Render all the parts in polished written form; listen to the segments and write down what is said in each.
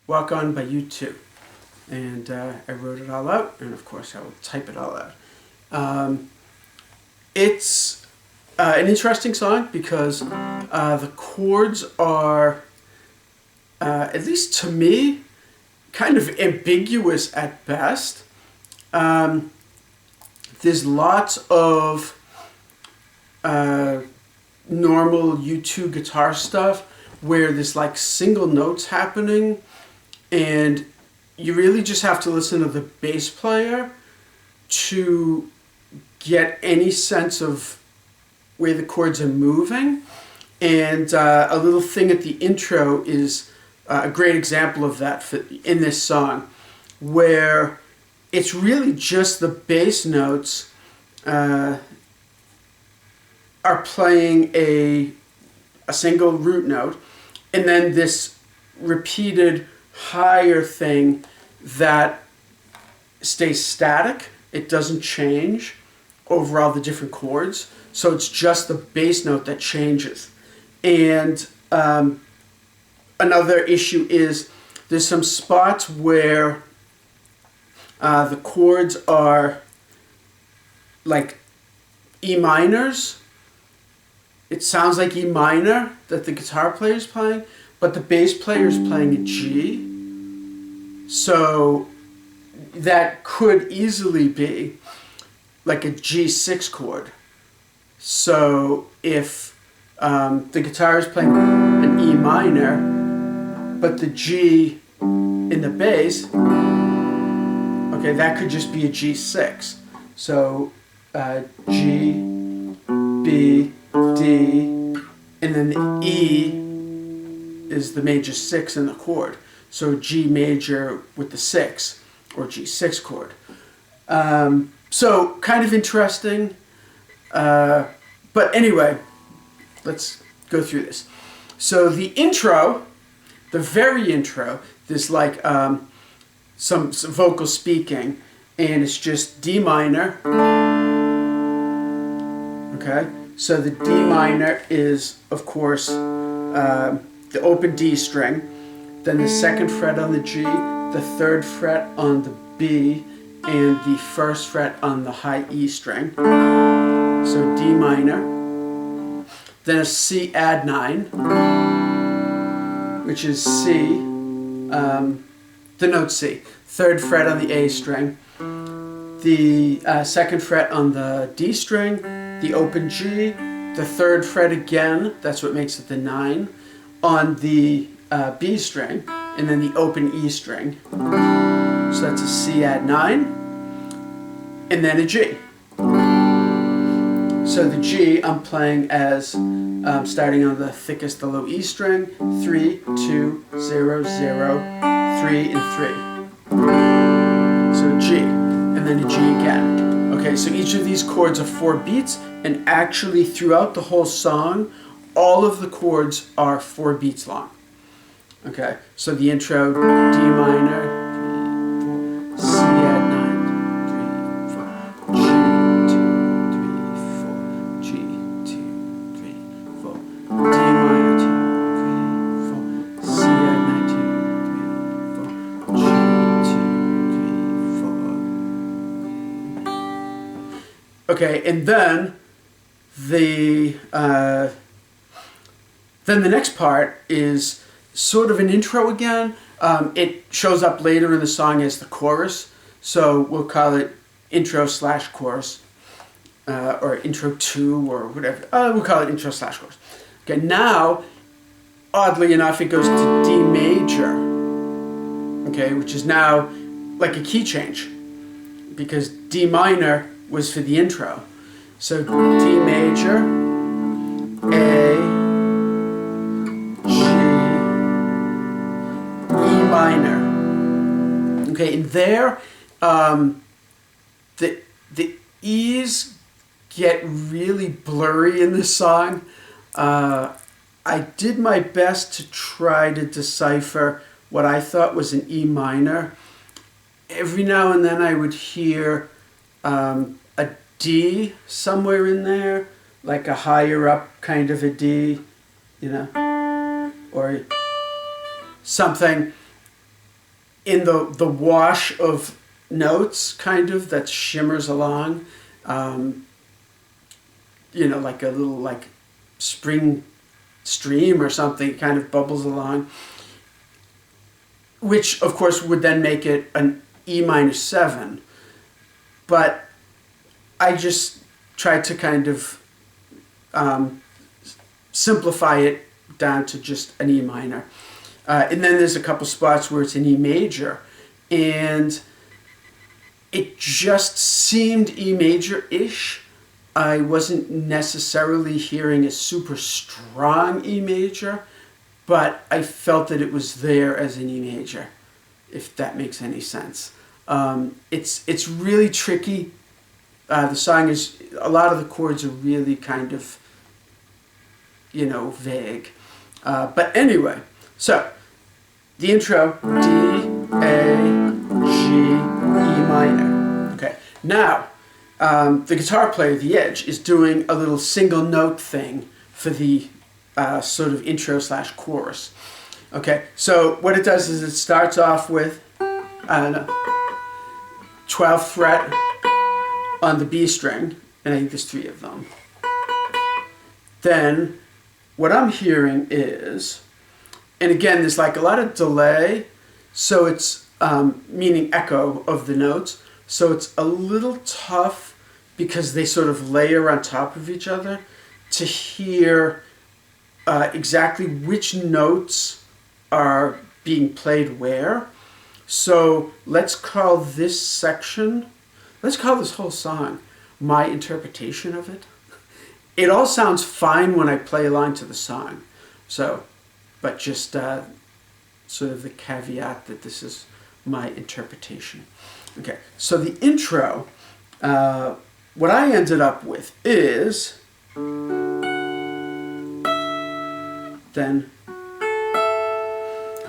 Walk On by U2. And I wrote it all out, and of course I will type it all out. It's an interesting song because the chords are, at least to me, kind of ambiguous at best. There's lots of normal U2 guitar stuff where there's like single notes happening, and you really just have to listen to the bass player to get any sense of where the chords are moving. And a little thing at the intro is a great example of that in this song, where it's really just the bass notes are playing a single root note, and then this repeated higher thing that stays static. It doesn't change over all the different chords, so it's just the bass note that changes. And another issue is there's some spots where the chords are like E minors. It sounds like E minor that the guitar player is playing, but the bass player is playing a G. So that could easily be like a G6 chord. So if the guitar is playing an E minor, but the G in the bass, okay, that could just be a G6. So G, B, D, and then the E is the major 6 in the chord. So G major with the 6, or G6 chord. So kind of interesting. But anyway, let's go through this. So the intro, the very intro, there's like some vocal speaking, and it's just D minor. Okay, so the D minor is, of course, the open D string, then the second fret on the G, the third fret on the B, and the first fret on the high E string. So D minor. Then a C add 9, which is C, the note C. Third fret on the A string, the second fret on the D string, the open G, the third fret again, that's what makes it the 9, on the B string, and then the open E string. So that's a C add 9, and then a G. So the G I'm playing as starting on the thickest, the low E string, 3, 2, 0, 0, 3, and 3. So G, and then a G again. Okay, so each of these chords are 4 beats, and actually throughout the whole song, all of the chords are 4 beats long. Okay, so the intro, D minor, 3, 4, C add 9, 3, 4, G, 2, 3, 4, G, 2, 3, 4, D minor, 2, 3, 4, C add 9, 2, 3, 4, G, 2, 3, 4. Okay, and then the next part is sort of an intro again. It shows up later in the song as the chorus, so we'll call it intro / chorus, or intro 2, or whatever. We'll call it intro / chorus. Okay, now, oddly enough, it goes to D major, okay, which is now like a key change, because D minor was for the intro. So D major, A, minor. Okay, and there, the E's get really blurry in this song. I did my best to try to decipher what I thought was an E minor. Every now and then I would hear a D somewhere in there, like a higher up kind of a D, you know, or something. in the wash of notes, kind of, that shimmers along, you know, like a little like spring stream or something, kind of bubbles along, which of course would then make it an E minor 7. But I just tried to kind of simplify it down to just an E minor. And then there's a couple spots where it's an E major, and it just seemed E major-ish. I wasn't necessarily hearing a super strong E major, but I felt that it was there as an E major, if that makes any sense. It's really tricky. The song is, a lot of the chords are really kind of, you know, vague. But anyway, so the intro, D, A, G, E minor. Okay, now the guitar player, the Edge, is doing a little single note thing for the sort of intro slash chorus. Okay, so what it does is it starts off with, I don't know, 12th fret on the B string, and I think there's 3 of them. Then what I'm hearing is, and again, there's like a lot of delay, so it's meaning echo of the notes, so it's a little tough because they sort of layer on top of each other to hear exactly which notes are being played where. So let's call this section, let's call this whole song my interpretation of it. It all sounds fine when I play along to the song, so, but just sort of the caveat that this is my interpretation. Okay, so the intro, what I ended up with is, then,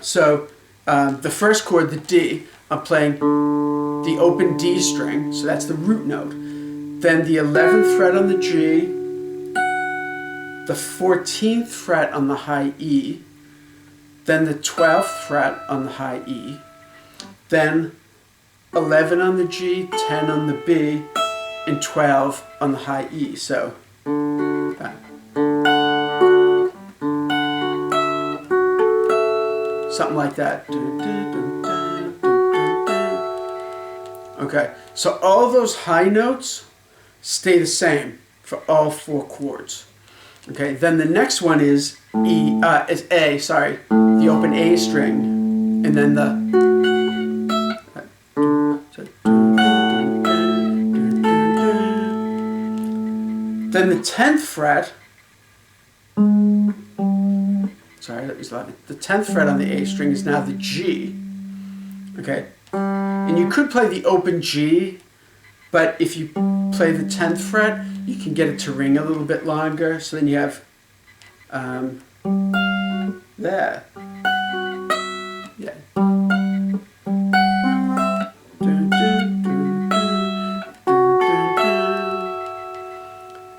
so the first chord, the D, I'm playing the open D string, so that's the root note. Then the 11th fret on the G, the 14th fret on the high E, then the 12th fret on the high E, then 11 on the G, 10 on the B, and 12 on the high E. So something like that. Okay, so all those high notes stay the same for all 4 chords. Okay, then the next one is is A, sorry, the open A string, and then the 10th fret, sorry, that was loud. The 10th fret on the A string is now the G. Okay, and you could play the open G, but if you play the 10th fret, you can get it to ring a little bit longer, so then you have there. Yeah.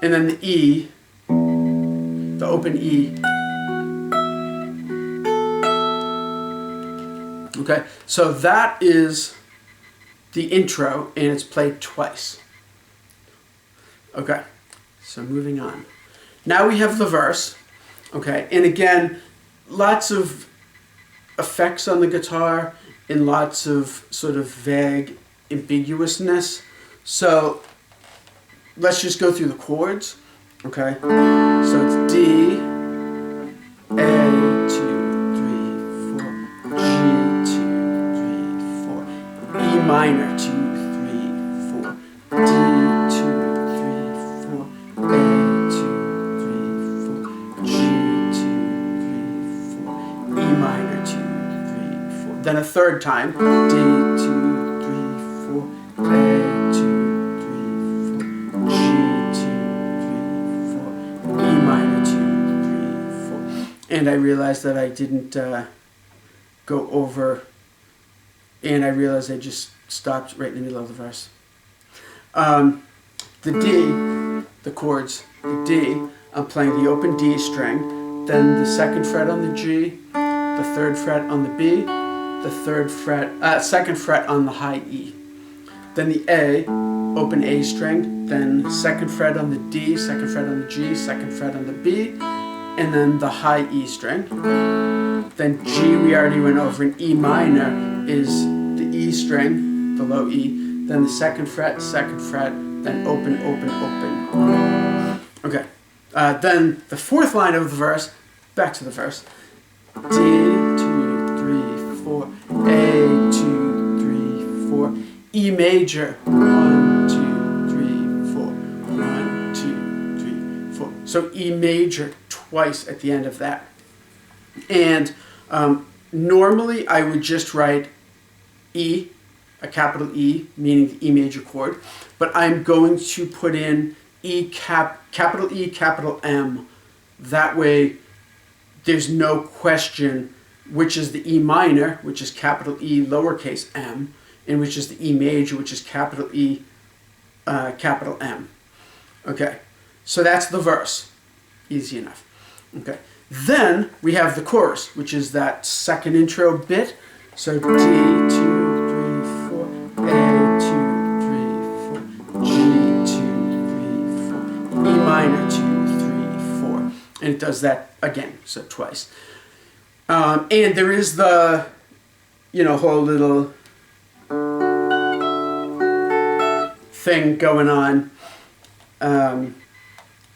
And then the E, the open E. Okay, so that is the intro, and it's played twice. Okay, so moving on. Now we have the verse. Okay, and again, lots of effects on the guitar and lots of sort of vague ambiguousness. So let's just go through the chords. Okay, so it's D, A, 2, 3, 4, G, 2, 3, 4, E minor, 2, 3, 4, D, 2, 3, 4, A, 2, 3, 4, G, 2, 3, 4, E minor, 2, 3, 4. Then a third time, D, 2, 3, 4, A, 2, 3, 4, G, 2, 3, 4, E minor, 2, 3, 4. And I realized that I didn't go over, and I realized I just stopped right in the middle of the verse. The D, the chords, the D, I'm playing the open D string, then the 2nd fret on the G, the 3rd fret on the B, the the second fret on the high E. Then the A, open A string, then second fret on the D, second fret on the G, second fret on the B, and then the high E string. Then G, we already went over, and E minor is the E string, the low E, then the second fret, then open, open, open. Okay, then the fourth line of the verse, back to the verse. D, 2, 3, 4, A, 2, 3, 4, E major, 1, 2, 3, 4, 1, 2, 3, 4. So E major twice at the end of that. And normally I would just write E, a capital E, meaning the E major chord, but I'm going to put in capital E, capital M. That way there's no question which is the E minor, which is capital E, lowercase m, and which is the E major, which is capital E, capital M. Okay, so that's the verse. Easy enough. Okay, then we have the chorus, which is that second intro bit. So D, 2, 3, 4, A, 2, 3, 4, G, 2, 3, 4, E minor, 2, 3, 4. And it does that again, so twice. And there is the, whole little thing going on.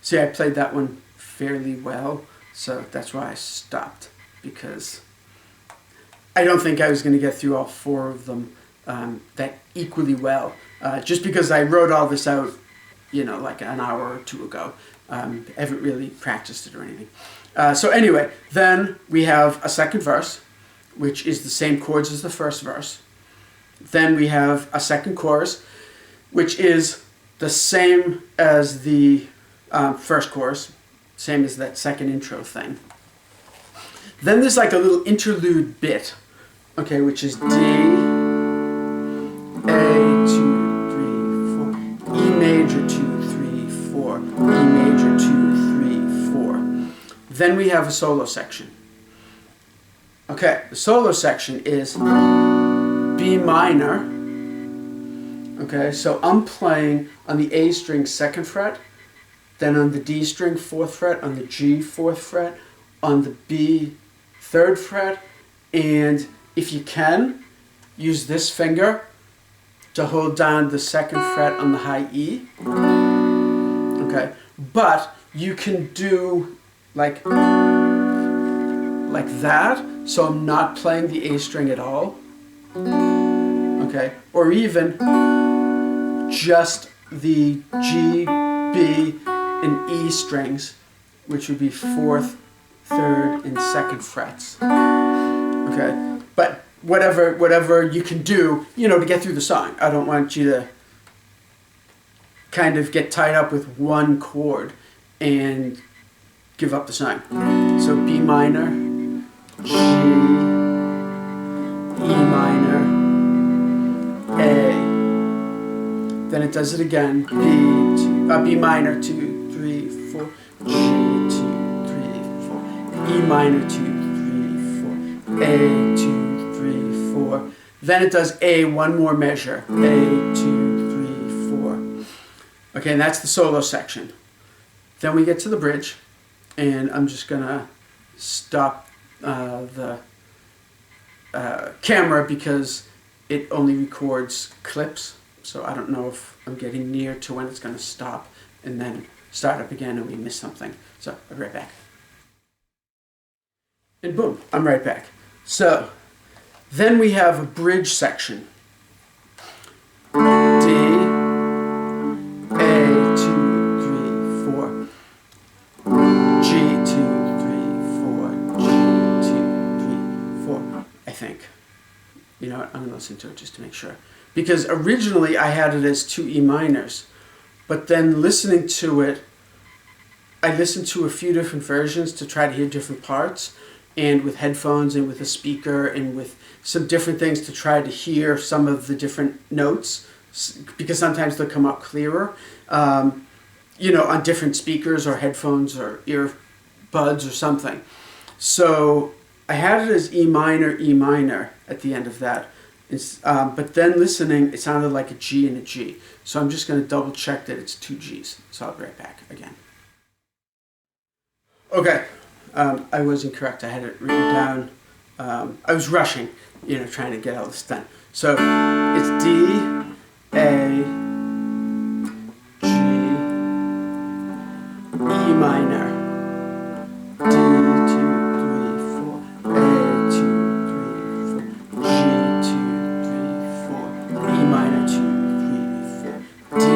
See, I played that one fairly well, so that's why I stopped, because I don't think I was going to get through all four of them that equally well, just because I wrote all this out, like an hour or two ago. I haven't really practiced it or anything. So anyway, then we have a second verse, which is the same chords as the first verse. Then we have a second chorus, which is the same as the first chorus, same as that second intro thing. Then there's like a little interlude bit, okay, which is D, A, 2, 3, 4, E major, 2, 3, 4, E major, 2, 3, 4. Then we have a solo section. Okay, the solo section is B minor. Okay, so I'm playing on the A string 2nd fret, then on the D string 4th fret, on the G 4th fret, on the B 3rd fret, and if you can, use this finger to hold down the 2nd fret on the high E. Okay, but you can do like that, so I'm not playing the A string at all. Okay, or even just the G, B, and E strings, which would be 4th, 3rd, and 2nd frets. Okay, but whatever you can do, to get through the song. I don't want you to kind of get tied up with one chord and give up the song. So B minor, G, E minor, A. Then it does it again. B minor, 2, 3, 4. G, 2, 3, 4. E minor, 2, 3, 4. A, 2, 3, 4. Then it does A one more measure. A, 2, 3, 4. Okay, and that's the solo section. Then we get to the bridge, and I'm just gonna stop the camera because it only records clips. So I don't know if I'm getting near to when it's going to stop and then start up again and we miss something. So I'll be right back. And boom, I'm right back. So then we have a bridge section. D, A, 2, 3, 4. G, 2, 3, 4. G, 2, 3, 4. I think. You know what? I'm going to listen to it just to make sure. Because originally I had it as 2 E minors, but then listening to it, I listened to a few different versions to try to hear different parts, and with headphones and with a speaker and with some different things to try to hear some of the different notes, because sometimes they'll come out clearer, on different speakers or headphones or earbuds or something. So I had it as E minor at the end of that. But then listening, it sounded like a G and a G. So I'm just going to double check that it's 2 Gs. So I'll be right back again. Okay, I was incorrect. I had it written down. I was rushing, trying to get all this done. So it's D, A, G, E minor, D, 2, 3, 4, A, 2, 3, 4, G, 2, 3, 4, E minor, 2, 3, 4, D,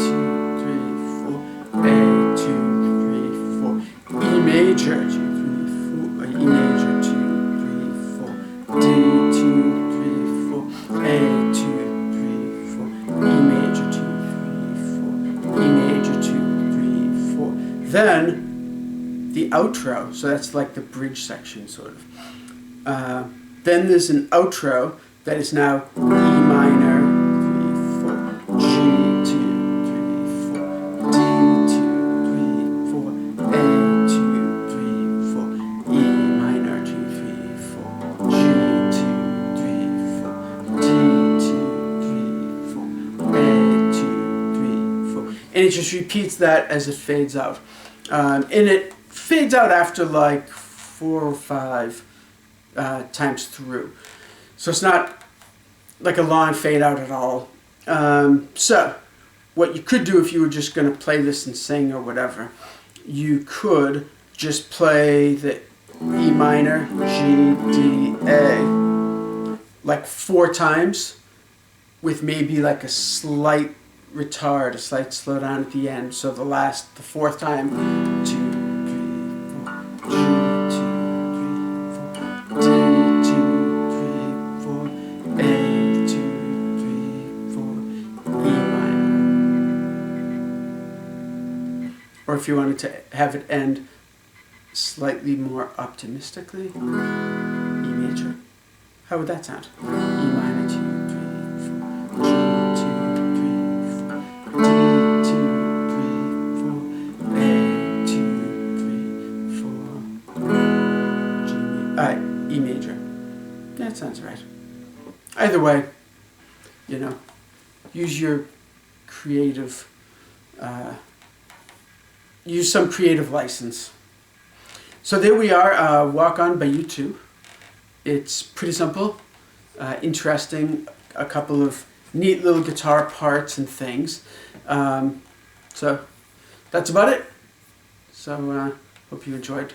2, 3, 4, A, 2, 3, 4, E major, 2, 3, 4, E major, 2, 3, 4, D, 2, 3, 4, A, 2, 3, 4, E major, 2, 3, 4, E major, 2, 3, 4. Then the outro, so that's like the bridge section, sort of. Then there's an outro that is now E minor, 3, 4, G, 2, 3, 4, D, 2, 3, 4, A, 2, 3, 4, E minor, 2, 3, 4, G, 2, 3, 4, D, 2, 3, 4, A, 2, 3, 4. And it just repeats that as it fades out. And it fades out after like 4 or 5 times through. So it's not like a long fade out at all. So what you could do if you were just going to play this and sing or whatever, you could just play the E minor, G, D, A like 4 times with maybe like a slight retard, a slight slowdown at the end. So the 4th time, 2, 3, 4, G, 2, 3, 4, D, 2, 3, 4, A, 2, 3, 4, E minor. Or if you wanted to have it end slightly more optimistically, E major. How would that sound? E minor, 2, 3, 4, G, 2, 3, 4, D, 2, 3, 4, A, 2, 3, 4, G, E major. That sounds right. Either way, use your creative, use some creative license. So there we are, Walk On by U2. It's pretty simple, interesting, a couple of neat little guitar parts and things. So that's about it. So hope you enjoyed.